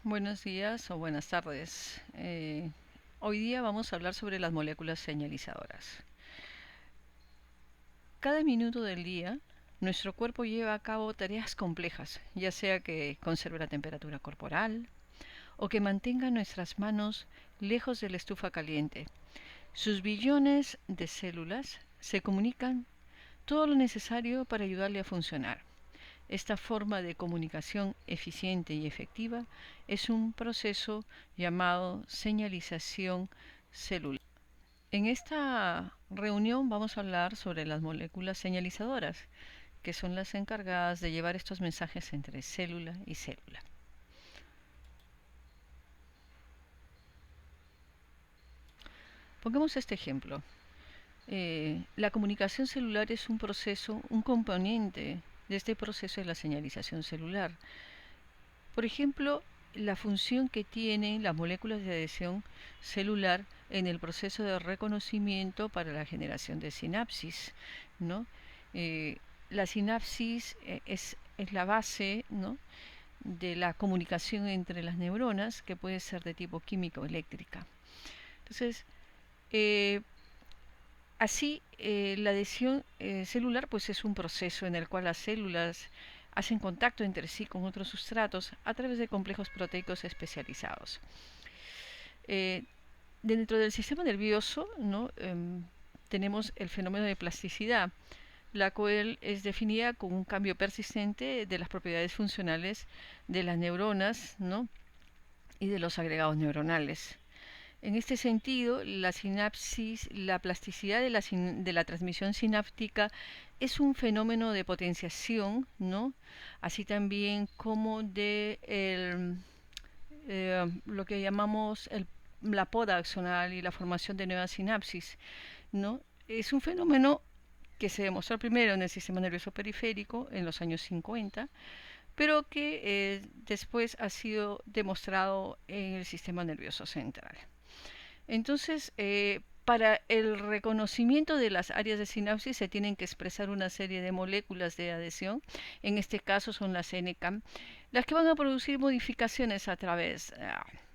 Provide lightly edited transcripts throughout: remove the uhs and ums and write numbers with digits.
Buenos días o buenas tardes. Hoy día vamos a hablar sobre las moléculas señalizadoras. Cada minuto del día, nuestro cuerpo lleva a cabo tareas complejas, ya sea que conserve la temperatura corporal o que mantenga nuestras manos lejos de la estufa caliente. Sus billones de células se comunican todo lo necesario para ayudarle a funcionar. Esta forma de comunicación eficiente y efectiva es un proceso llamado señalización celular. En esta reunión vamos a hablar sobre las moléculas señalizadoras, que son las encargadas de llevar estos mensajes entre célula y célula. Pongamos este ejemplo. La comunicación celular es un proceso, un componente de este proceso de la señalización celular. Por ejemplo, la función que tienen las moléculas de adhesión celular en el proceso de reconocimiento para la generación de sinapsis, ¿no? Eh, la sinapsis es la base, ¿no?, de la comunicación entre las neuronas, que puede ser de tipo química o eléctrica. Entonces, eh, la adhesión celular pues es un proceso en el cual las células hacen contacto entre sí con otros sustratos a través de complejos proteicos especializados. Dentro del sistema nervioso, ¿no?, tenemos el fenómeno de plasticidad, la cual es definida como un cambio persistente de las propiedades funcionales de las neuronas, ¿no?, y de los agregados neuronales. En este sentido, la sinapsis, la plasticidad de la transmisión sináptica es un fenómeno de potenciación, ¿no?, así también como de lo que llamamos la poda axonal y la formación de nuevas sinapsis, ¿no? Es un fenómeno que se demostró primero en el sistema nervioso periférico en los años 50, pero que después ha sido demostrado en el sistema nervioso central. Entonces, para el reconocimiento de las áreas de sinapsis se tienen que expresar una serie de moléculas de adhesión, en este caso son las NCAM, las que van a producir modificaciones a través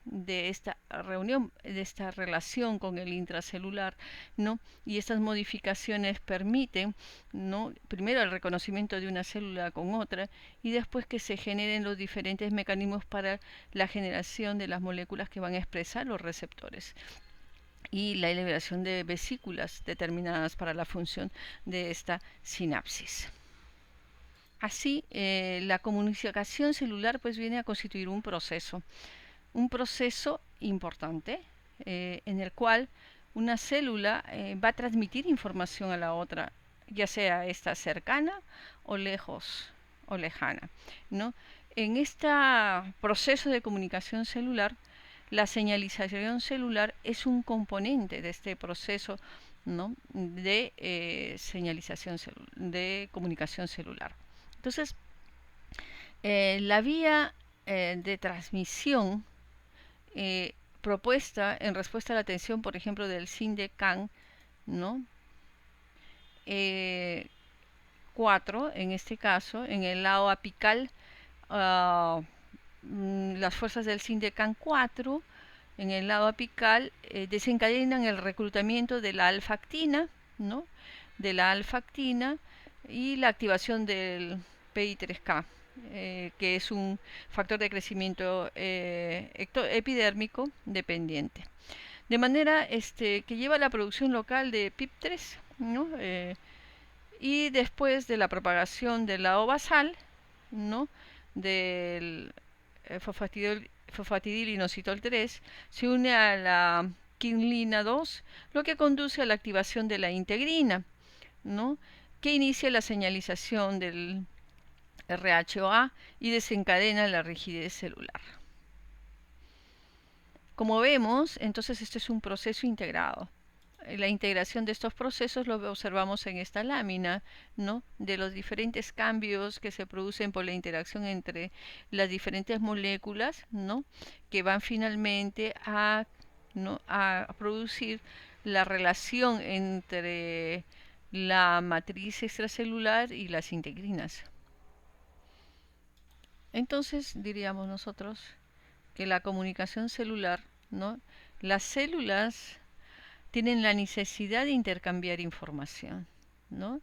de esta reunión, de esta relación con el intracelular, ¿no? Y estas modificaciones permiten, ¿no?, primero el reconocimiento de una célula con otra y después que se generen los diferentes mecanismos para la generación de las moléculas que van a expresar los receptores y la liberación de vesículas determinadas para la función de esta sinapsis. Así, la comunicación celular pues viene a constituir un proceso importante en el cual una célula va a transmitir información a la otra, ya sea esta cercana o lejos o lejana, ¿no? En este proceso de comunicación celular, la señalización celular es un componente de este proceso, ¿no?, de de comunicación celular. Entonces, la vía de transmisión propuesta en respuesta a la atención, por ejemplo, del SINDE-CAN, ¿no?, 4, en este caso, en el lado apical, las fuerzas del SINDE-CAN 4 en el lado apical desencadenan el reclutamiento de la alfa-actina, ¿no?, de la alfa-actina y la activación del PI3K, que es un factor de crecimiento epidérmico dependiente. De manera que lleva a la producción local de PIP3, ¿no?, y después de la propagación del lado basal, ¿no?, del fosfatidil-inositol 3, se une a la quinlina 2, lo que conduce a la activación de la integrina, ¿no?, que inicia la señalización del RHOA y desencadena la rigidez celular. Como vemos, entonces este es un proceso integrado. La integración de estos procesos lo observamos en esta lámina, ¿no?, de los diferentes cambios que se producen por la interacción entre las diferentes moléculas, ¿no?, que van finalmente ¿no?, a producir la relación entre la matriz extracelular y las integrinas. Entonces, diríamos nosotros que la comunicación celular, ¿no? Las células tienen la necesidad de intercambiar información, ¿no?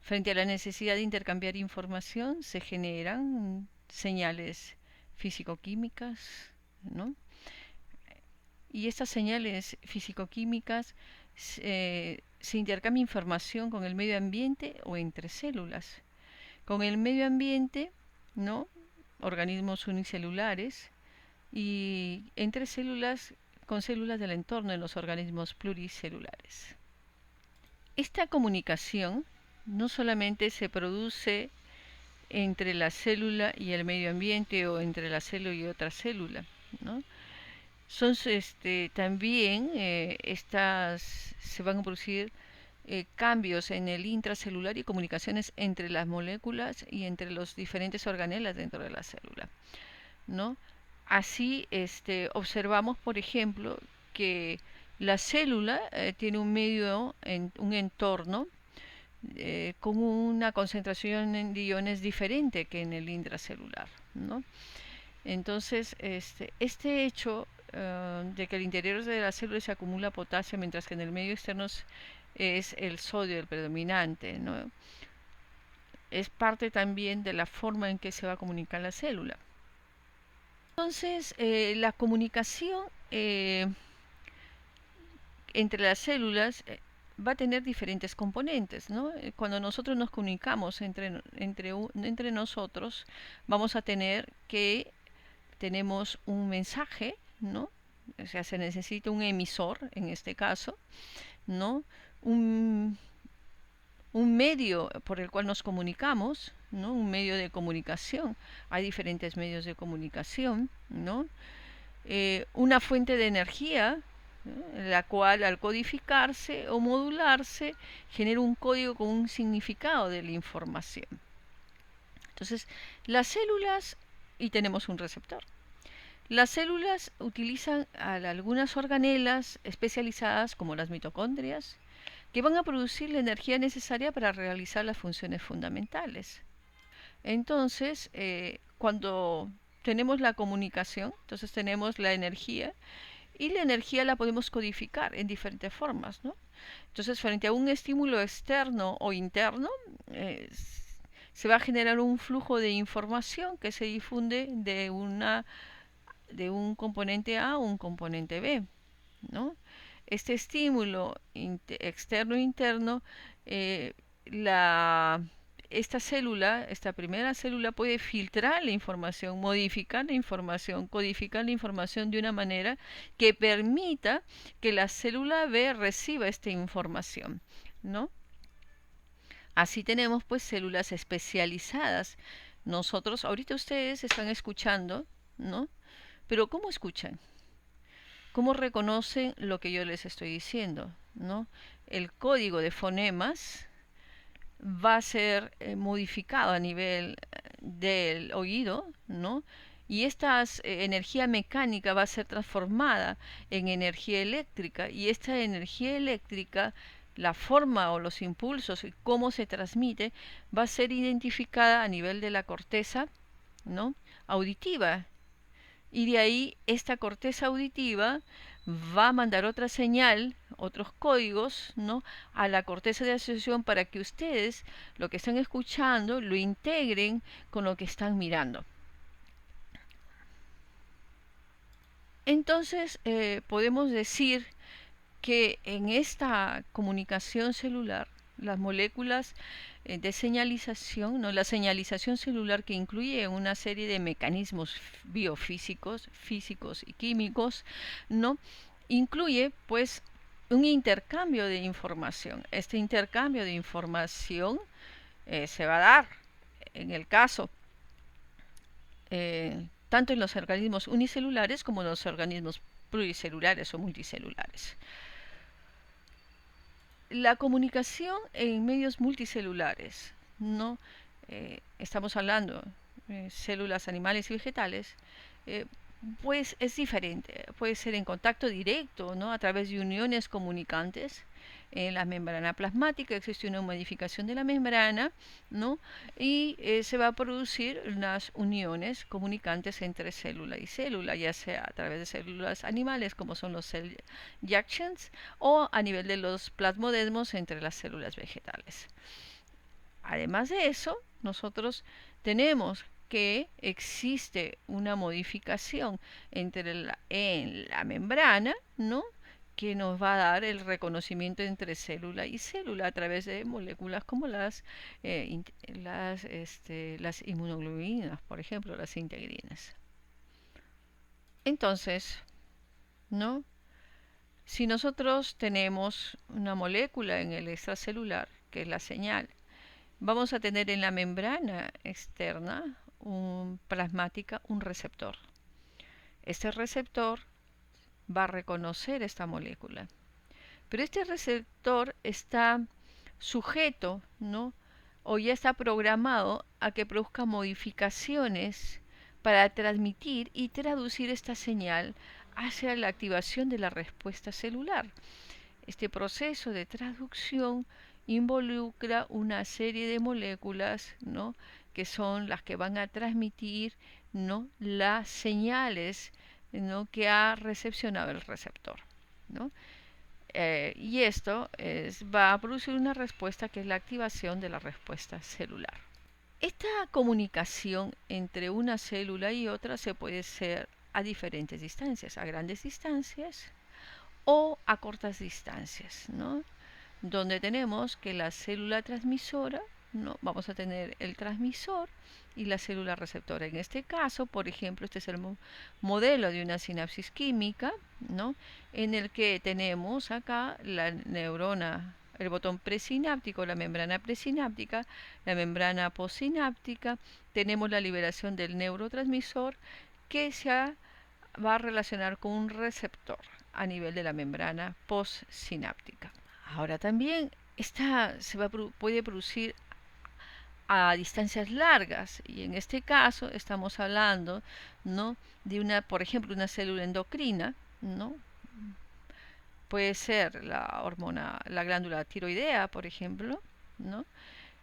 Frente a la necesidad de intercambiar información se generan señales físico-químicas, ¿no? Y estas señales físico-químicas se intercambia información con el medio ambiente o entre células. Con el medio ambiente, ¿no? Organismos unicelulares y entre células con células del entorno en los organismos pluricelulares. Esta comunicación no solamente se produce entre la célula y el medio ambiente o entre la célula y otra célula, ¿no? Son también se van a producir cambios en el intracelular y comunicaciones entre las moléculas y entre los diferentes organelas dentro de la célula, ¿no? Así observamos, por ejemplo, que la célula tiene un medio, un entorno con una concentración de iones diferente que en el intracelular, ¿no? Entonces, este hecho de que el interior de la célula se acumula potasio, mientras que en el medio externo es el sodio el predominante, ¿no? Es parte también de la forma en que se va a comunicar la célula. Entonces, la comunicación entre las células va a tener diferentes componentes, ¿no? Cuando nosotros nos comunicamos entre nosotros, vamos a tener que tenemos un mensaje, ¿no? O sea, se necesita un emisor, en este caso, ¿no? Un, un medio por el cual nos comunicamos, ¿no? Un medio de comunicación. Hay diferentes medios de comunicación, ¿no? Una fuente de energía, ¿no? La cual al codificarse o modularse genera un código con un significado de la información. Entonces, las células, y tenemos un receptor. Las células utilizan algunas organelas especializadas como las mitocondrias que van a producir la energía necesaria para realizar las funciones fundamentales. Entonces, cuando tenemos la comunicación, entonces tenemos la energía y la energía la podemos codificar en diferentes formas, ¿no? Entonces, frente a un estímulo externo o interno, se va a generar un flujo de información que se difunde de un componente A a un componente B, ¿no? Este estímulo externo e interno, esta primera célula puede filtrar la información, modificar la información, codificar la información de una manera que permita que la célula B reciba esta información, ¿no? Así tenemos pues células especializadas. Nosotros, ahorita ustedes están escuchando, ¿no? Pero ¿cómo escuchan? ¿Cómo reconocen lo que yo les estoy diciendo? ¿No? El código de fonemas va a ser modificado a nivel del oído, ¿no? Y esta energía mecánica va a ser transformada en energía eléctrica y esta energía eléctrica, la forma o los impulsos y cómo se transmite, va a ser identificada a nivel de la corteza, ¿no? Auditiva, y de ahí esta corteza auditiva va a mandar otra señal, otros códigos, ¿no? A la corteza de asociación para que ustedes lo que están escuchando lo integren con lo que están mirando. Entonces podemos decir que en esta comunicación celular las moléculas de señalización, ¿no? La señalización celular, que incluye una serie de mecanismos biofísicos, físicos y químicos, ¿no? Incluye pues un intercambio de información. Este intercambio de información se va a dar en el caso tanto en los organismos unicelulares como en los organismos pluricelulares o multicelulares. La comunicación en medios multicelulares, ¿no? Estamos hablando de células animales y vegetales, pues es diferente. Puede ser en contacto directo, ¿no? A través de uniones comunicantes. En la membrana plasmática existe una modificación de la membrana, ¿no? Y se va a producir unas uniones comunicantes entre célula y célula, ya sea a través de células animales como son los cell junctions o a nivel de los plasmodesmos entre las células vegetales. Además de eso, nosotros tenemos que existe una modificación en la membrana, ¿no? Que nos va a dar el reconocimiento entre célula y célula a través de moléculas como las inmunoglobulinas, por ejemplo, las integrinas. Entonces, ¿no? Si nosotros tenemos una molécula en el extracelular, que es la señal, vamos a tener en la membrana externa plasmática un receptor. Este receptor va a reconocer esta molécula. Pero este receptor está sujeto, ¿no? O ya está programado a que produzca modificaciones para transmitir y traducir esta señal hacia la activación de la respuesta celular. Este proceso de traducción involucra una serie de moléculas, ¿no? Que son las que van a transmitir, ¿no? Las señales, ¿no? Que ha recepcionado el receptor, ¿no? Y esto va a producir una respuesta que es la activación de la respuesta celular. Esta comunicación entre una célula y otra se puede hacer a diferentes distancias, a grandes distancias o a cortas distancias, ¿no? Donde tenemos que la célula transmisora, ¿no? Vamos a tener el transmisor y la célula receptora. En este caso, por ejemplo, este es el modelo de una sinapsis química, ¿no? En el que tenemos acá la neurona, el botón presináptico, la membrana presináptica, la membrana postsináptica, tenemos la liberación del neurotransmisor que va a relacionar con un receptor a nivel de la membrana postsináptica. Ahora también puede producir a distancias largas y en este caso estamos hablando, ¿no? De por ejemplo, una célula endocrina, ¿no? Puede ser la glándula tiroidea, por ejemplo, ¿no?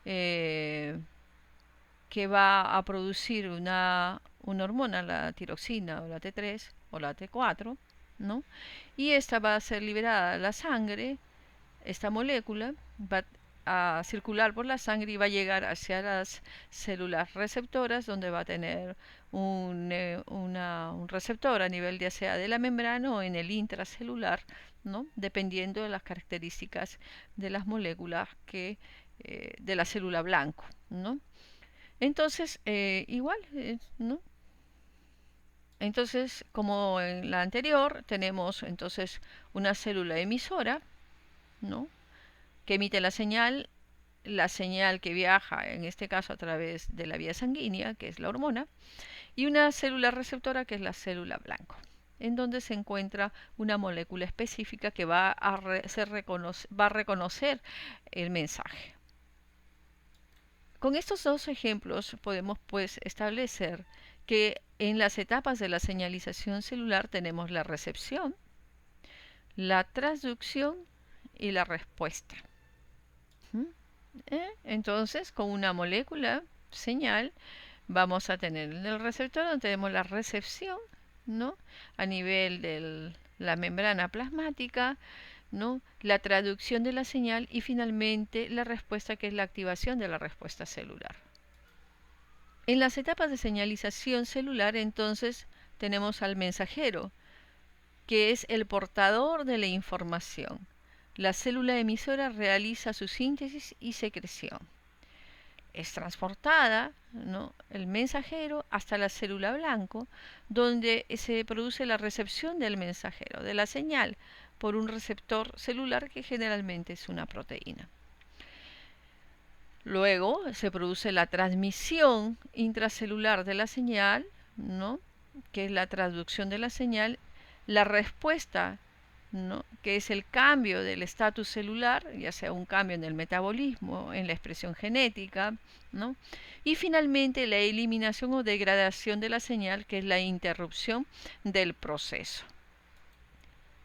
Eh, que va a producir una hormona, la tiroxina o la T3 o la T4, ¿no? Y esta va a ser liberada a la sangre. Esta molécula va a circular por la sangre y va a llegar hacia las células receptoras, donde va a tener un receptor a nivel ya sea de la membrana o en el intracelular, ¿no? Dependiendo de las características de las moléculas de la célula blanco, ¿no? Entonces, igual, ¿no? Entonces, como en la anterior, tenemos entonces una célula emisora, ¿no? Que emite la señal que viaja, en este caso a través de la vía sanguínea, que es la hormona, y una célula receptora, que es la célula blanco, en donde se encuentra una molécula específica que va a reconocer el mensaje. Con estos dos ejemplos podemos pues establecer que en las etapas de la señalización celular tenemos la recepción, la transducción y la respuesta. Entonces, con una molécula señal, vamos a tener en el receptor donde tenemos la recepción, ¿no? A nivel de la membrana plasmática, ¿no? La traducción de la señal y finalmente la respuesta, que es la activación de la respuesta celular. En las etapas de señalización celular, entonces, tenemos al mensajero, que es el portador de la información. La célula emisora realiza su síntesis y secreción. Es transportada, ¿no? El mensajero hasta la célula blanco, donde se produce la recepción del mensajero, de la señal, por un receptor celular que generalmente es una proteína. Luego se produce la transmisión intracelular de la señal, ¿no? Que es la traducción de la señal, la respuesta ¿no? Que es el cambio del estatus celular, ya sea un cambio en el metabolismo, en la expresión genética, ¿no? Y finalmente la eliminación o degradación de la señal, que es la interrupción del proceso.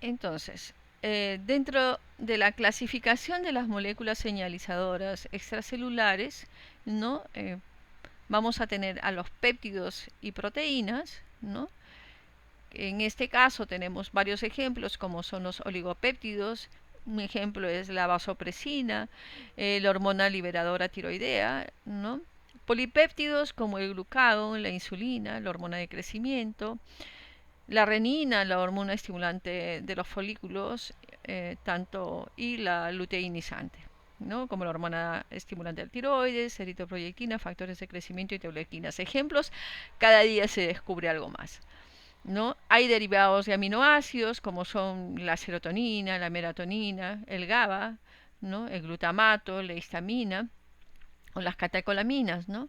Entonces, dentro de la clasificación de las moléculas señalizadoras extracelulares, ¿no? Vamos a tener a los péptidos y proteínas, ¿no? En este caso tenemos varios ejemplos como son los oligopéptidos. Un ejemplo es la vasopresina, la hormona liberadora tiroidea, ¿no? Polipéptidos como el glucagón, la insulina, la hormona de crecimiento, la renina, la hormona estimulante de los folículos, y la luteinizante, ¿no? Como la hormona estimulante del tiroides, eritroproyectina, factores de crecimiento y teoletinas. Ejemplos, cada día se descubre algo más, ¿no? Hay derivados de aminoácidos como son la serotonina, la melatonina, el GABA, ¿no? El glutamato, la histamina o las catecolaminas, ¿no?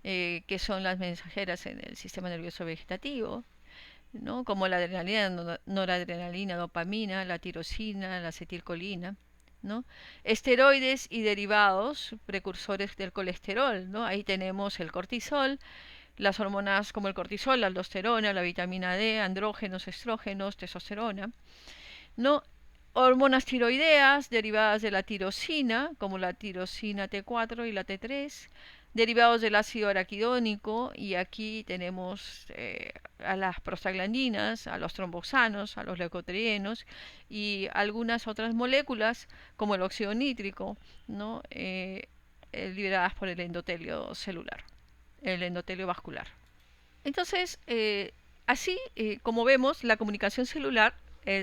Que son las mensajeras en el sistema nervioso vegetativo, ¿no? Como la adrenalina, noradrenalina, dopamina, la tirosina, la acetilcolina, ¿no? Esteroides y derivados precursores del colesterol, ¿no? Ahí tenemos el cortisol, las hormonas como el cortisol, la aldosterona, la vitamina D, andrógenos, estrógenos, testosterona, ¿no? Hormonas tiroideas derivadas de la tirosina, como la tirosina T4 y la T3, derivados del ácido araquidónico, y aquí tenemos a las prostaglandinas, a los tromboxanos, a los leucotrienos y algunas otras moléculas como el óxido nítrico, ¿no? Liberadas por el endotelio celular, el endotelio vascular. Entonces, así como vemos, la comunicación celular,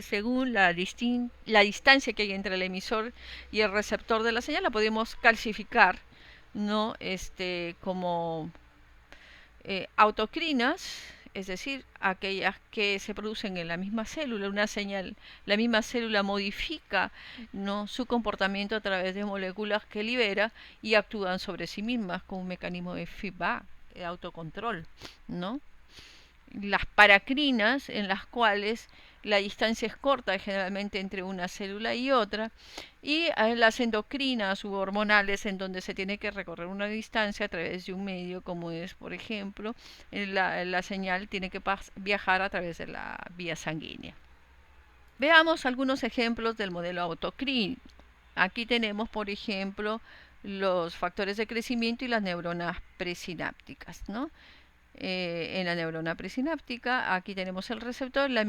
según la distancia que hay entre el emisor y el receptor de la señal, la podemos clasificar, ¿no? Como autocrinas, es decir, aquellas que se producen en la misma célula, una señal, la misma célula modifica, ¿no? Su comportamiento a través de moléculas que libera y actúan sobre sí mismas con un mecanismo de feedback, de autocontrol, ¿no? Las paracrinas, en las cuales la distancia es corta generalmente entre una célula y otra, y las endocrinas u hormonales, en donde se tiene que recorrer una distancia a través de un medio, como es, por ejemplo, la señal tiene que viajar a través de la vía sanguínea. Veamos algunos ejemplos del modelo autocrino. Aquí tenemos, por ejemplo, los factores de crecimiento y las neuronas presinápticas, ¿no? En la neurona presináptica, aquí tenemos el receptor, la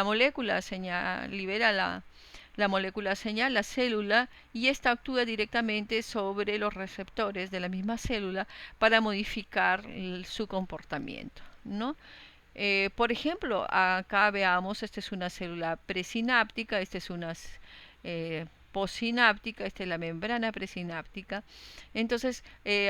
molécula señal libera la molécula señal, la célula, y esta actúa directamente sobre los receptores de la misma célula para modificar su comportamiento, ¿no? Por ejemplo, acá veamos, esta es una célula presináptica, esta es una postsináptica, esta es la membrana presináptica. Entonces,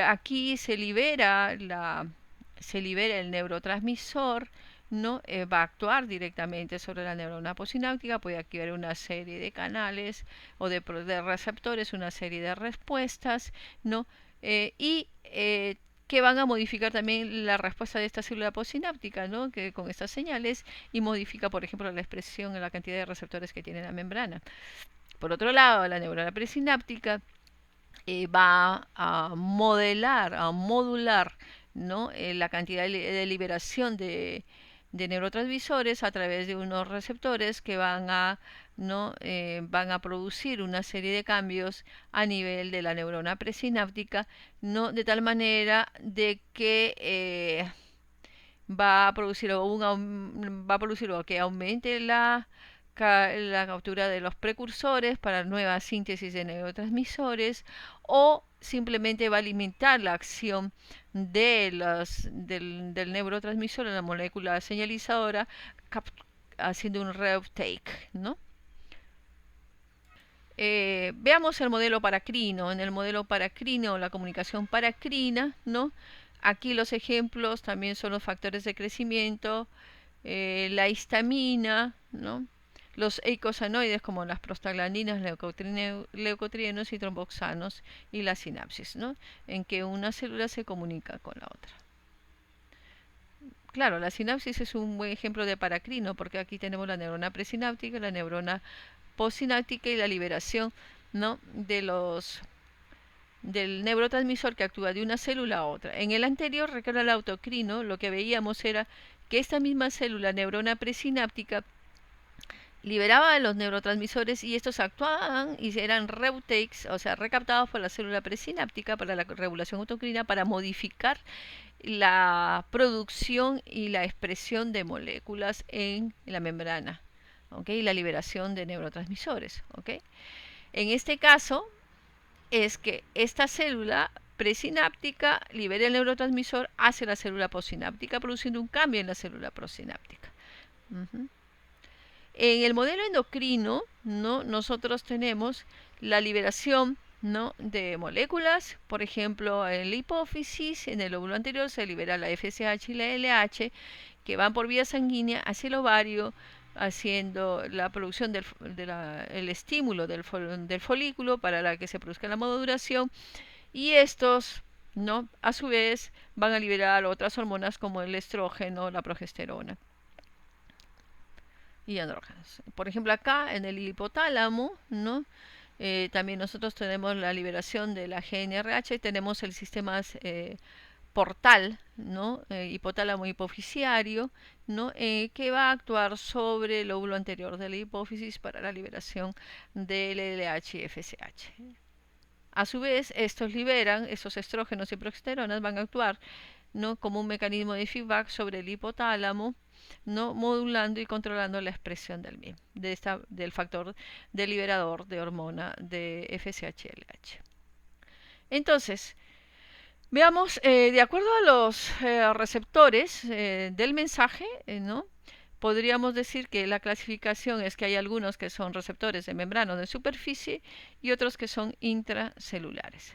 aquí se libera el neurotransmisor, ¿no? Va a actuar directamente sobre la neurona postsináptica, puede activar una serie de canales o de receptores, una serie de respuestas, ¿no? Que van a modificar también la respuesta de esta célula postsináptica, ¿no? Que con estas señales, y modifica, por ejemplo, la expresión en la cantidad de receptores que tiene la membrana. Por otro lado, la neurona presináptica va a modelar, a modular, ¿no? La cantidad de liberación de neurotransmisores a través de unos receptores que ¿no? Van a producir una serie de cambios a nivel de la neurona presináptica, ¿no? De tal manera de que va a producir o que aumente la captura de los precursores para nueva síntesis de neurotransmisores, o simplemente va a limitar la acción del neurotransmisor en la molécula señalizadora, haciendo un reuptake, ¿no? Veamos el modelo paracrino. En el modelo paracrino, la comunicación paracrina, ¿no? Aquí los ejemplos también son los factores de crecimiento, la histamina, ¿no? Los eicosanoides como las prostaglandinas, leucotrienos y tromboxanos, y la sinapsis, ¿no? En que una célula se comunica con la otra. Claro, la sinapsis es un buen ejemplo de paracrino, porque aquí tenemos la neurona presináptica, la neurona postsináptica y la liberación, ¿no?, del neurotransmisor que actúa de una célula a otra. En el anterior, recuerda el autocrino, lo que veíamos era que esta misma célula, neurona presináptica, liberaba los neurotransmisores y estos actuaban y eran reuptakes, o sea, recaptados por la célula presináptica para la regulación autocrina, para modificar la producción y la expresión de moléculas en la membrana, ¿ok? Y la liberación de neurotransmisores, ¿ok? En este caso es que esta célula presináptica libera el neurotransmisor hacia la célula postsináptica, produciendo un cambio en la célula prosináptica. En el modelo endocrino, ¿no?, nosotros tenemos la liberación, ¿no?, de moléculas. Por ejemplo, en la hipófisis, en el lóbulo anterior, se libera la FSH y la LH, que van por vía sanguínea hacia el ovario, haciendo la producción el estímulo del folículo para la que se produzca la maduración, y estos, ¿no?, a su vez van a liberar otras hormonas como el estrógeno, la progesterona y andrógenos. Por ejemplo, acá en el hipotálamo, ¿no?, también nosotros tenemos la liberación de la GnRH, tenemos el sistema portal, ¿no?, hipotálamo hipofisiario, ¿no?, que va a actuar sobre el lóbulo anterior de la hipófisis para la liberación del LH y FSH. A su vez, estos estrógenos y progesteronas van a actuar, ¿no?, como un mecanismo de feedback sobre el hipotálamo, ¿no?, modulando y controlando la expresión del mismo, del factor deliberador de hormona de FSH-LH. Entonces, veamos, de acuerdo a los receptores del mensaje, ¿no?, podríamos decir que la clasificación es que hay algunos que son receptores de membrana o de superficie y otros que son intracelulares.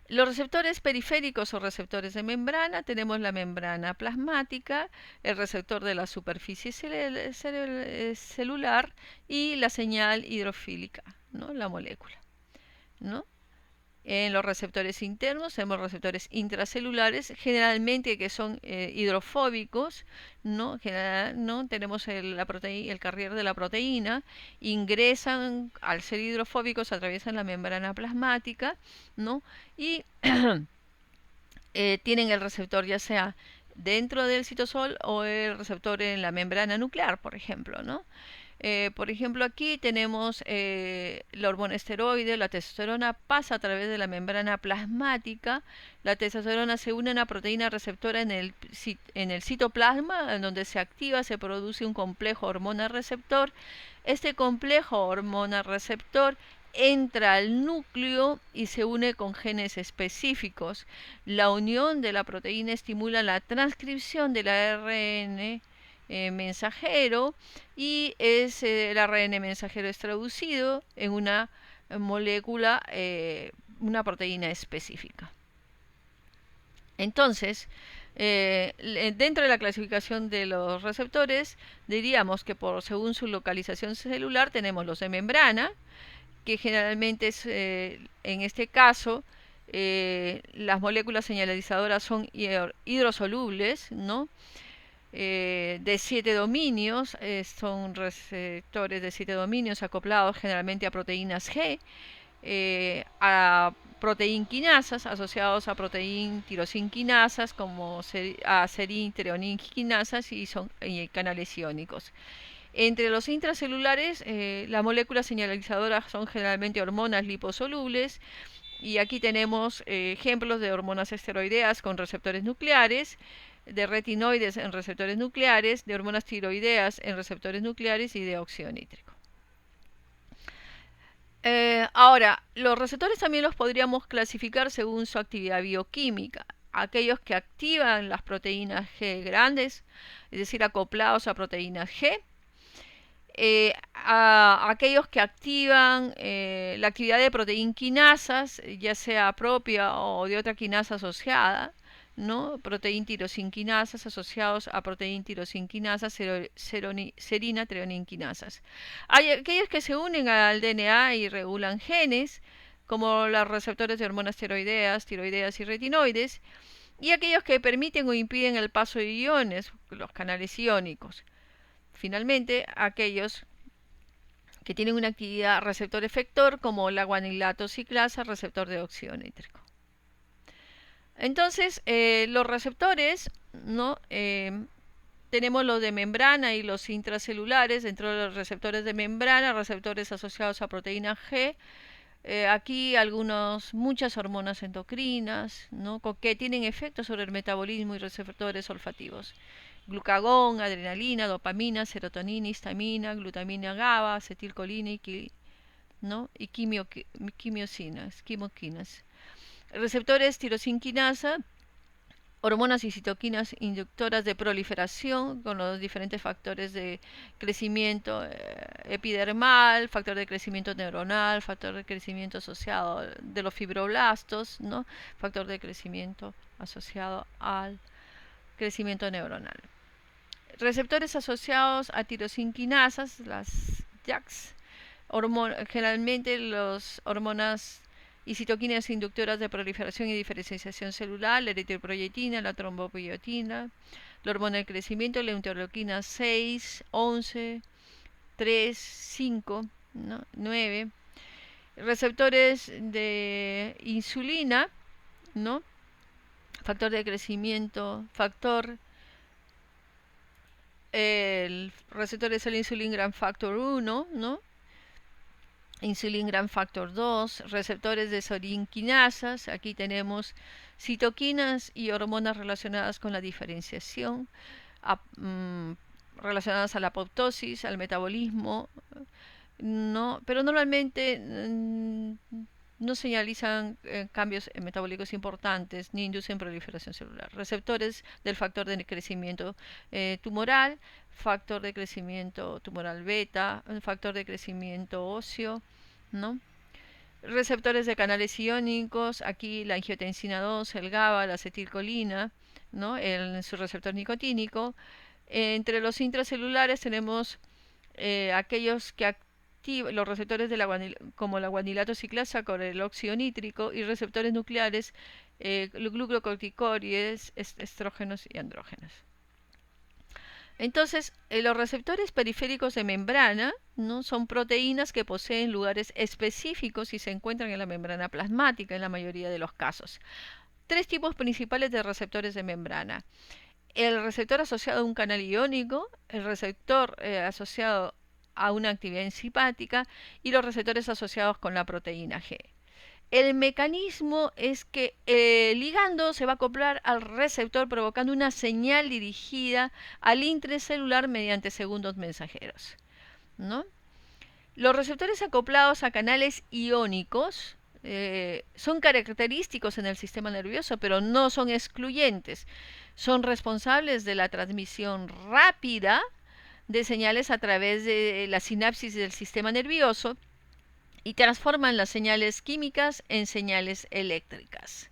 Los receptores periféricos o receptores de membrana, tenemos la membrana plasmática, el receptor de la superficie celular y la señal hidrofílica, ¿no?, la molécula, ¿no? En los receptores internos tenemos receptores intracelulares, generalmente que son hidrofóbicos, ¿no? ¿no? Tenemos el carrier de la proteína, ingresan, al ser hidrofóbicos, atraviesan la membrana plasmática, ¿no?, y tienen el receptor ya sea dentro del citosol o el receptor en la membrana nuclear, por ejemplo, ¿no? Por ejemplo, aquí tenemos la hormona esteroide, la testosterona pasa a través de la membrana plasmática. La testosterona se une a una proteína receptora en el citoplasma, en donde se activa, se produce un complejo hormona-receptor. Este complejo hormona-receptor entra al núcleo y se une con genes específicos. La unión de la proteína estimula la transcripción del ARN mensajero, y el ARN mensajero es traducido en una molécula, una proteína específica. Entonces, dentro de la clasificación de los receptores, diríamos que según su localización celular tenemos los de membrana, que generalmente es, en este caso, las moléculas señalizadoras son hidrosolubles, ¿no?, de 7 dominios, son receptores de 7 dominios acoplados generalmente a proteínas G, a proteinquinasas, asociados a tirosinquinasas como a treoninquinasas y son canales iónicos. Entre los intracelulares, las moléculas señalizadoras son generalmente hormonas liposolubles, y aquí tenemos ejemplos de hormonas esteroideas con receptores nucleares, de retinoides en receptores nucleares, de hormonas tiroideas en receptores nucleares y de óxido nítrico. Ahora, los receptores también los podríamos clasificar según su actividad bioquímica. Aquellos que activan las proteínas G grandes, es decir, acoplados a proteínas G. A aquellos que activan la actividad de proteinquinasas, ya sea propia o de otra quinasa asociada, ¿no?, proteíntirosinquinasas asociados a proteíntirosinquinasas, serina treoninquinasas. Hay aquellos que se unen al DNA y regulan genes, como los receptores de hormonas tiroideas y retinoides, y aquellos que permiten o impiden el paso de iones, los canales iónicos. Finalmente, aquellos que tienen una actividad receptor-efector, como la guanilato ciclasa, receptor de óxido nítrico. Entonces, los receptores, ¿no? Tenemos los de membrana y los intracelulares. Dentro de los receptores de membrana, receptores asociados a proteína G. Aquí muchas hormonas endocrinas, ¿no? Que tienen efectos sobre el metabolismo y receptores olfativos. Glucagón, adrenalina, dopamina, serotonina, histamina, glutamina GABA, acetilcolina ¿no? y quimiosinas. Receptores tirosinquinasa, hormonas y citoquinas inductoras de proliferación con los diferentes factores de crecimiento epidermal, factor de crecimiento neuronal, factor de crecimiento asociado de los fibroblastos, ¿no? Factor de crecimiento asociado al crecimiento neuronal. Receptores asociados a tirosinquinasas, las JAKs, generalmente las hormonas y citoquinas inductoras de proliferación y diferenciación celular, la eritropoyetina, la trombopoyetina, la hormona del crecimiento, la interleuquina 6, 11, 3, 5, ¿no? 9. Receptores de insulina, ¿no? Factor de crecimiento, el receptor es el insulin gran factor 1, ¿no? Insulin gran factor 2, receptores de sorinquinasas, aquí tenemos citoquinas y hormonas relacionadas con la diferenciación, relacionadas a la apoptosis, al metabolismo, no, pero normalmente no señalizan cambios metabólicos importantes ni inducen proliferación celular. Receptores del factor de crecimiento tumoral, factor de crecimiento tumoral beta, factor de crecimiento óseo, ¿no? Receptores de canales iónicos, aquí la angiotensina 2, el GABA, la acetilcolina, ¿no? Su receptor nicotínico. Entre los intracelulares tenemos aquellos que los receptores como la guanilato ciclasa con el óxido nítrico y receptores nucleares, glucocorticoides, estrógenos y andrógenos. Entonces, los receptores periféricos de membrana, ¿no? Son proteínas que poseen lugares específicos y se encuentran en la membrana plasmática en la mayoría de los casos. Tres tipos principales de receptores de membrana. El receptor asociado a un canal iónico, el receptor asociado a una actividad enzipática y los receptores asociados con la proteína G. El mecanismo es que el ligando se va a acoplar al receptor provocando una señal dirigida al intracelular mediante segundos mensajeros, ¿no? Los receptores acoplados a canales iónicos son característicos en el sistema nervioso, pero no son excluyentes. Son responsables de la transmisión rápida de señales a través de la sinapsis del sistema nervioso y transforman las señales químicas en señales eléctricas,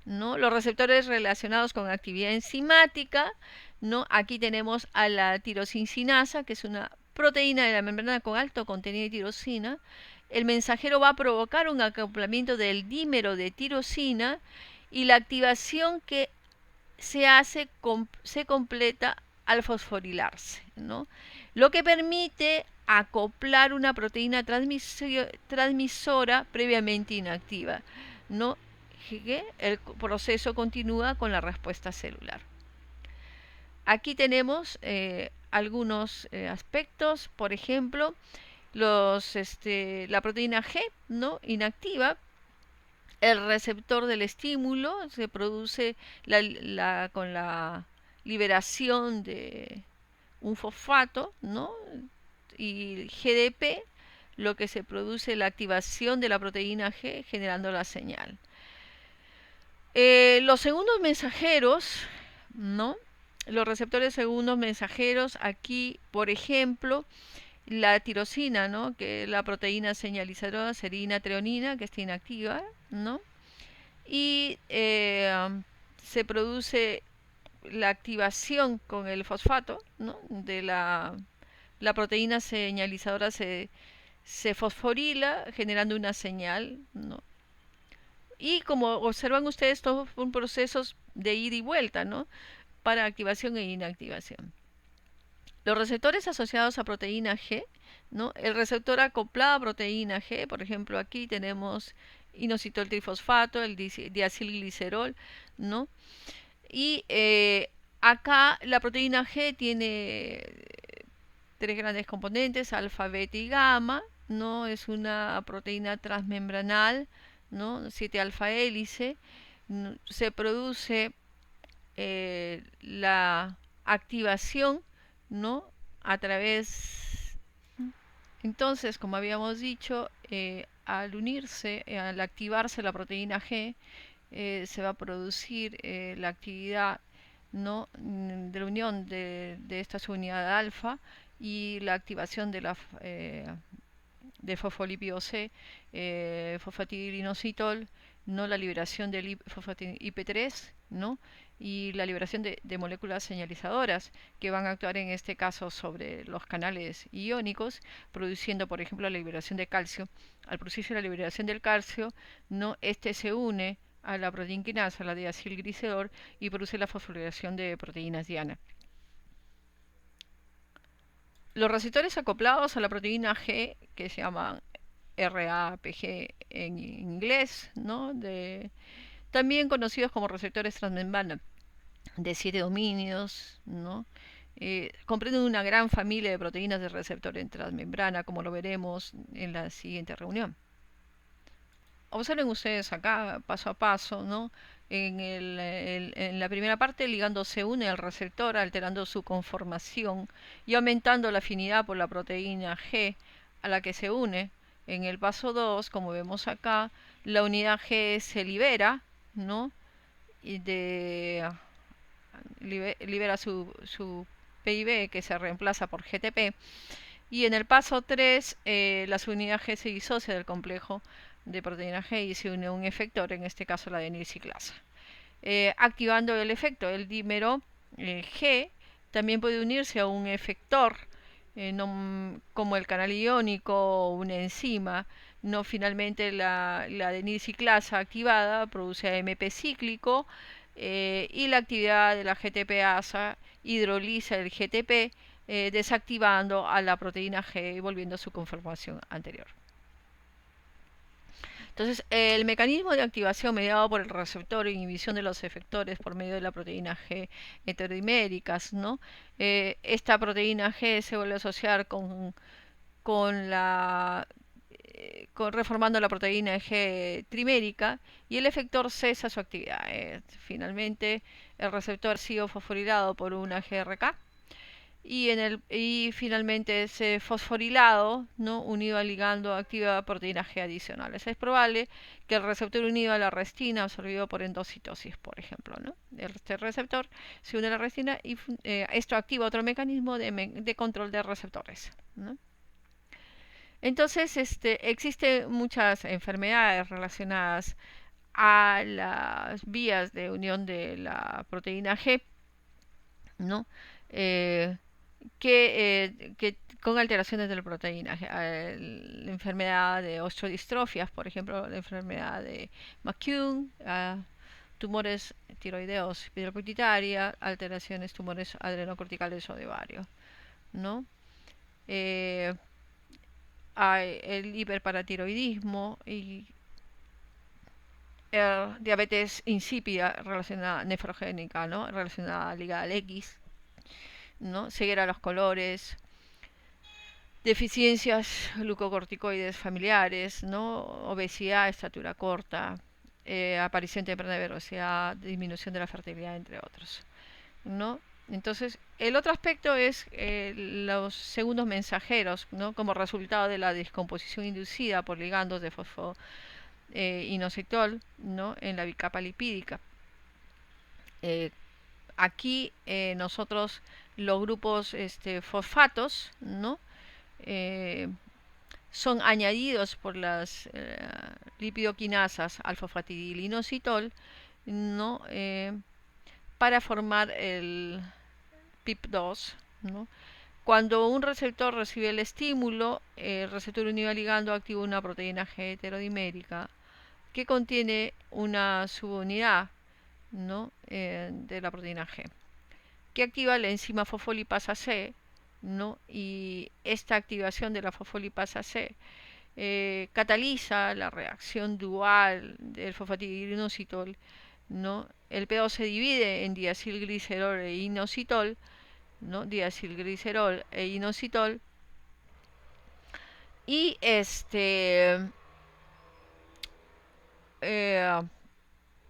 ¿no? Los receptores relacionados con actividad enzimática, ¿no? Aquí tenemos a la tirosincinasa, que es una proteína de la membrana con alto contenido de tirosina. El mensajero va a provocar un acoplamiento del dímero de tirosina y la activación que se completa al fosforilarse, ¿no? Lo que permite acoplar una proteína transmisora previamente inactiva, ¿no? Que el proceso continúa con la respuesta celular. Aquí tenemos algunos aspectos, por ejemplo, la proteína G, ¿no? Inactiva. El receptor del estímulo se produce con la liberación de un fosfato, ¿no? Y GDP, lo que se produce la activación de la proteína G generando la señal. Los segundos mensajeros, ¿no? Los receptores segundos mensajeros, aquí, por ejemplo, la tirosina, ¿no? Que es la proteína señalizadora serina treonina, que está inactiva, ¿no? Y se produce la activación con el fosfato, ¿no? De la proteína señalizadora se fosforila generando una señal, ¿no? Y como observan ustedes, todos son procesos de ida y vuelta, ¿no? Para activación e inactivación. Los receptores asociados a proteína G, ¿no? El receptor acoplado a proteína G, por ejemplo, aquí tenemos inositol trifosfato, el diacilglicerol, ¿no? Y acá la proteína G tiene tres grandes componentes, alfa, beta y gamma, ¿no? Es una proteína transmembranal, ¿no? 7 alfa hélice. Se produce la activación, ¿no? A través, entonces, como habíamos dicho, al unirse, al activarse la proteína G, se va a producir la actividad, ¿no? De la unión de esta subunidad alfa y la activación de la de fosfolípido C, fosfatidilinositol, no la liberación del IP3, ¿no? Y la liberación de moléculas señalizadoras que van a actuar en este caso sobre los canales iónicos, produciendo, por ejemplo, la liberación de calcio. Al producirse la liberación del calcio, ¿no? Este se une a la proteína quinasa, la diacilglicerol, y produce la fosforilación de proteínas diana. Los receptores acoplados a la proteína G, que se llaman RAPG en inglés, ¿no? También conocidos como receptores transmembrana, de 7 dominios, ¿no? Comprenden una gran familia de proteínas de receptor en transmembrana, como lo veremos en la siguiente reunión. Observen ustedes acá, paso a paso, ¿no? En la primera parte, el ligando se une al receptor, alterando su conformación y aumentando la afinidad por la proteína G a la que se une. En el paso 2, como vemos acá, la unidad G se libera, ¿no? Y libera su PIB, que se reemplaza por GTP. Y en el paso 3, la subunidad G se disocia del complejo de proteína G y se une a un efector, en este caso la adenilciclasa. Activando el efecto, el dímero G también puede unirse a un efector, como el canal iónico o una enzima. No, finalmente la adenilciclasa activada produce AMP cíclico, y la actividad de la GTPasa hidroliza el GTP, desactivando a la proteína G y volviendo a su conformación anterior. Entonces, el mecanismo de activación mediado por el receptor e inhibición de los efectores por medio de la proteína G heterodiméricas, ¿no? Esta proteína G se vuelve a asociar reformando la proteína G trimérica, y el efector cesa su actividad. Finalmente, el receptor ha sido fosforilado por una GRK, y finalmente ese fosforilado, ¿no? Unido al ligando activa proteínas G adicionales. Es probable que el receptor unido a la restina absorbido por endocitosis, por ejemplo, ¿no? Este receptor se une a la restina y esto activa otro mecanismo de control de receptores, ¿no? Entonces, existen muchas enfermedades relacionadas a las vías de unión de la proteína G, ¿no? Que con alteraciones de la proteína, la enfermedad de osteodistrofias, por ejemplo, la enfermedad de McCune, tumores tiroideos, piedropituitaria, alteraciones, tumores adrenocorticales o de ovario, ¿no? Hay el hiperparatiroidismo y diabetes insípida relacionada nefrogénica, ¿no? Relacionada ligada al X, ¿no? Ceguera a los colores, deficiencias glucocorticoides familiares, ¿no? Obesidad, estatura corta, aparición temprana de velocidad, disminución de la fertilidad, entre otros, ¿no? Entonces, el otro aspecto es los segundos mensajeros, ¿no? Como resultado de la descomposición inducida por ligandos de fosfoinositol, ¿no? En la bicapa lipídica. Aquí nosotros los grupos fosfatos, ¿no? Son añadidos por las lipidoquinasas alfa-fosfatidilinositol, ¿no? Para formar el PIP2, ¿no? Cuando un receptor recibe el estímulo, el receptor unido al ligando activa una proteína G heterodimérica que contiene una subunidad, ¿no? De la proteína G, que activa la enzima fosfolipasa C, ¿no? Y esta activación de la fosfolipasa C cataliza la reacción dual del fosfatidilinositol, ¿no? El PO se divide en diacilglicerol e inositol, ¿no? Diacilglicerol e inositol, y eh,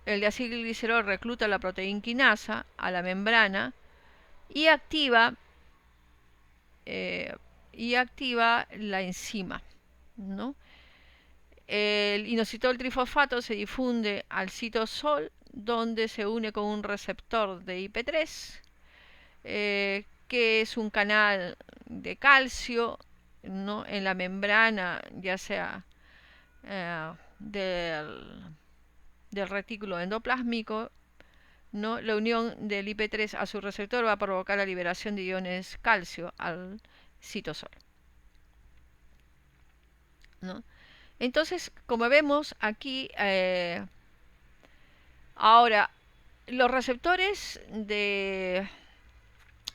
el diacilglicerol recluta la proteína quinasa a la membrana y activa la enzima, ¿no? El inositol trifosfato se difunde al citosol, donde se une con un receptor de IP3, que es un canal de calcio, ¿no? En la membrana, ya sea del retículo endoplásmico, ¿no? La unión del IP3 a su receptor va a provocar la liberación de iones calcio al citosol, ¿no? Entonces, como vemos aquí, ahora, los receptores de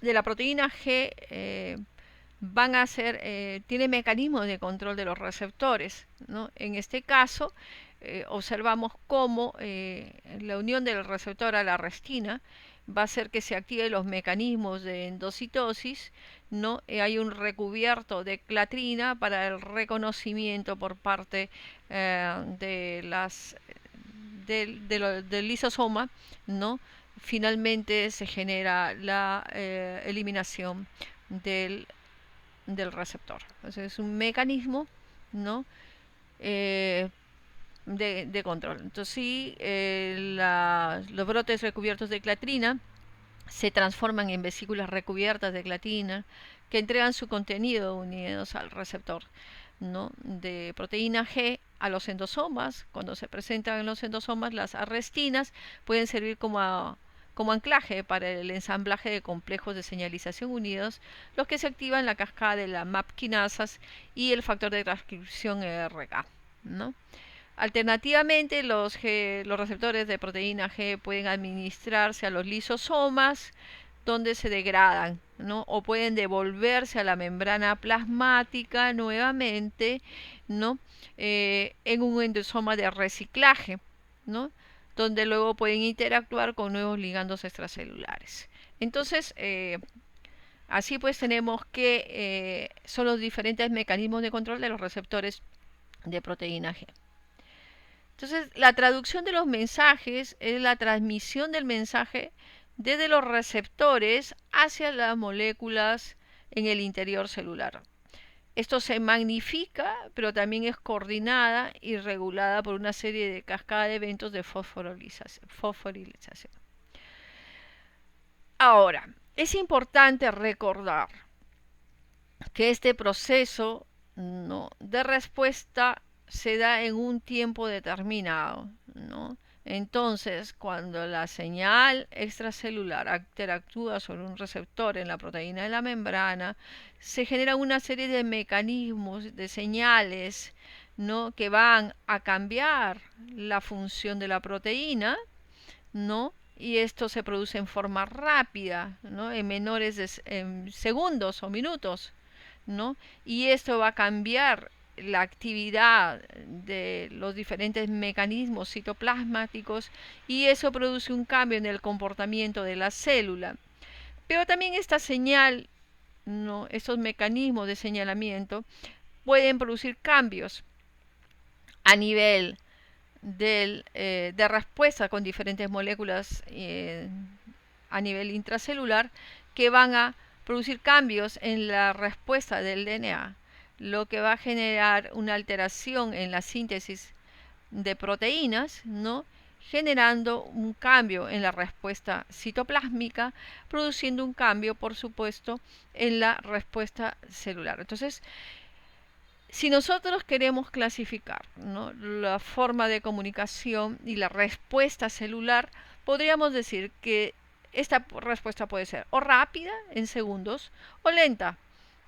la proteína G van a ser, tiene mecanismos de control de los receptores, ¿no? En este caso, observamos cómo la unión del receptor a la restina va a hacer que se activen los mecanismos de endocitosis, ¿no? Hay un recubierto de clatrina para el reconocimiento por parte del lisosoma, ¿no? Finalmente se genera la eliminación del receptor. Entonces es un mecanismo, ¿no? De control. Entonces sí, los brotes recubiertos de clatrina se transforman en vesículas recubiertas de clatrina que entregan su contenido unidos al receptor, ¿no? De proteína G a los endosomas. Cuando se presentan en los endosomas, las arrestinas pueden servir como anclaje para el ensamblaje de complejos de señalización unidos, los que se activan en la cascada de la MAP quinasas y el factor de transcripción RK, ¿no? Alternativamente, los receptores de proteína G pueden administrarse a los lisosomas, donde se degradan, ¿no? O pueden devolverse a la membrana plasmática nuevamente, ¿no? En un endosoma de reciclaje, ¿no? Donde luego pueden interactuar con nuevos ligandos extracelulares. Entonces, así pues tenemos que son los diferentes mecanismos de control de los receptores de proteína G. Entonces, la traducción de los mensajes es la transmisión del mensaje desde los receptores hacia las moléculas en el interior celular. Esto se magnifica, pero también es coordinada y regulada por una serie de cascada de eventos de fosforilización. Ahora, es importante recordar que este proceso, ¿no?, de respuesta se da en un tiempo determinado, ¿no? Entonces, cuando la señal extracelular interactúa sobre un receptor en la proteína de la membrana, se genera una serie de mecanismos, de señales, ¿no?, que van a cambiar la función de la proteína, ¿no? Y esto se produce en forma rápida, ¿no?, en menores de en segundos o minutos, ¿no? Y esto va a cambiar la actividad de los diferentes mecanismos citoplasmáticos y eso produce un cambio en el comportamiento de la célula. Pero también esta señal, ¿no?, estos mecanismos de señalamiento pueden producir cambios a nivel de respuesta con diferentes moléculas a nivel intracelular que van a producir cambios en la respuesta del DNA, lo que va a generar una alteración en la síntesis de proteínas, ¿no?, generando un cambio en la respuesta citoplásmica, produciendo un cambio, por supuesto, en la respuesta celular. Entonces, si nosotros queremos clasificar, ¿no?, la forma de comunicación y la respuesta celular, podríamos decir que esta respuesta puede ser o rápida, en segundos, o lenta,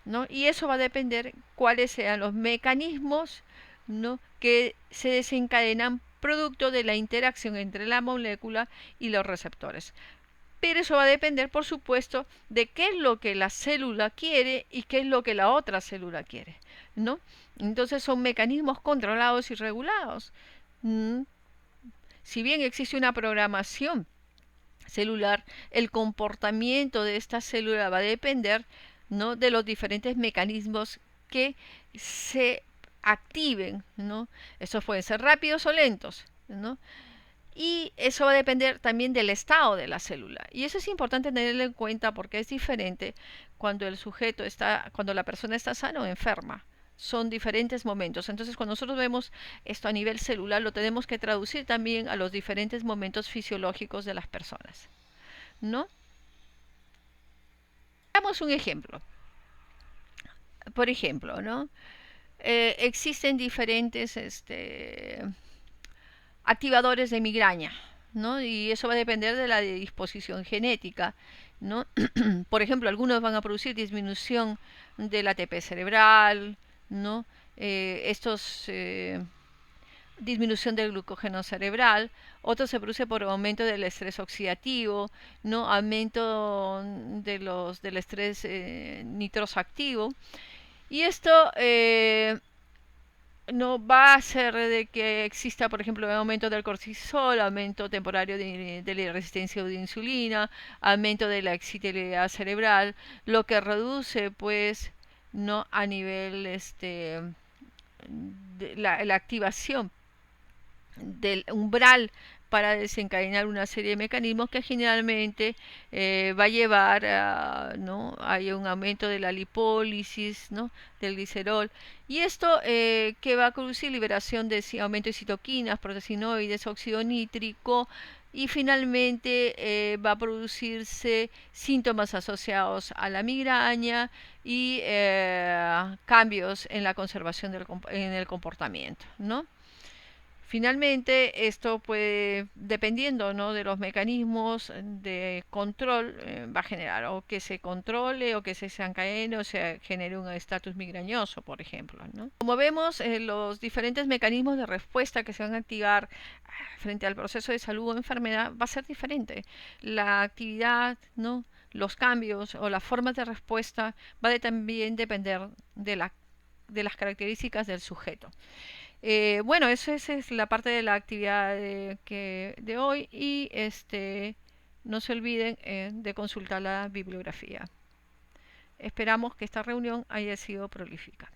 ¿no? Y eso va a depender cuáles sean los mecanismos, ¿no?, que se desencadenan producto de la interacción entre la molécula y los receptores. Pero eso va a depender, por supuesto, de qué es lo que la célula quiere y qué es lo que la otra célula quiere, ¿no? Entonces son mecanismos controlados y regulados. Si bien existe una programación celular, el comportamiento de esta célula va a depender, ¿no?, de los diferentes mecanismos que se activen, ¿no? Estos pueden ser rápidos o lentos, ¿no? Y eso va a depender también del estado de la célula. Y eso es importante tenerlo en cuenta porque es diferente cuando cuando la persona está sana o enferma. Son diferentes momentos. Entonces, cuando nosotros vemos esto a nivel celular, lo tenemos que traducir también a los diferentes momentos fisiológicos de las personas, ¿no? Damos un ejemplo. Por ejemplo, ¿no? Existen diferentes activadores de migraña, ¿no? Y eso va a depender de la disposición genética, ¿no? Por ejemplo, algunos van a producir disminución del ATP cerebral, ¿no? Disminución del glucógeno cerebral, otros se produce por aumento del estrés oxidativo, ¿no? Aumento del estrés nitroso-activo. Y esto no va a ser de que exista, por ejemplo, un aumento del cortisol, aumento temporario de la resistencia de insulina, aumento de la excitabilidad cerebral, lo que reduce, pues, no a nivel de la activación del umbral para desencadenar una serie de mecanismos que generalmente va a llevar a, ¿no?, hay un aumento de la lipólisis, ¿no?, del glicerol, y esto que va a producir liberación de aumento de citoquinas, protecinoides, óxido nítrico, y finalmente va a producirse síntomas asociados a la migraña y cambios en la conservación en el comportamiento, ¿no? Finalmente, esto puede, dependiendo, ¿no?, de los mecanismos de control, va a generar o que se controle o que se desencadene o se genere un estatus migrañoso, por ejemplo, ¿no? Como vemos, los diferentes mecanismos de respuesta que se van a activar frente al proceso de salud o enfermedad va a ser diferente. La actividad, ¿no?, los cambios o las formas de respuesta va a también depender de las características del sujeto. Bueno, esa es la parte de la actividad de hoy y no se olviden de consultar la bibliografía. Esperamos que esta reunión haya sido prolífica.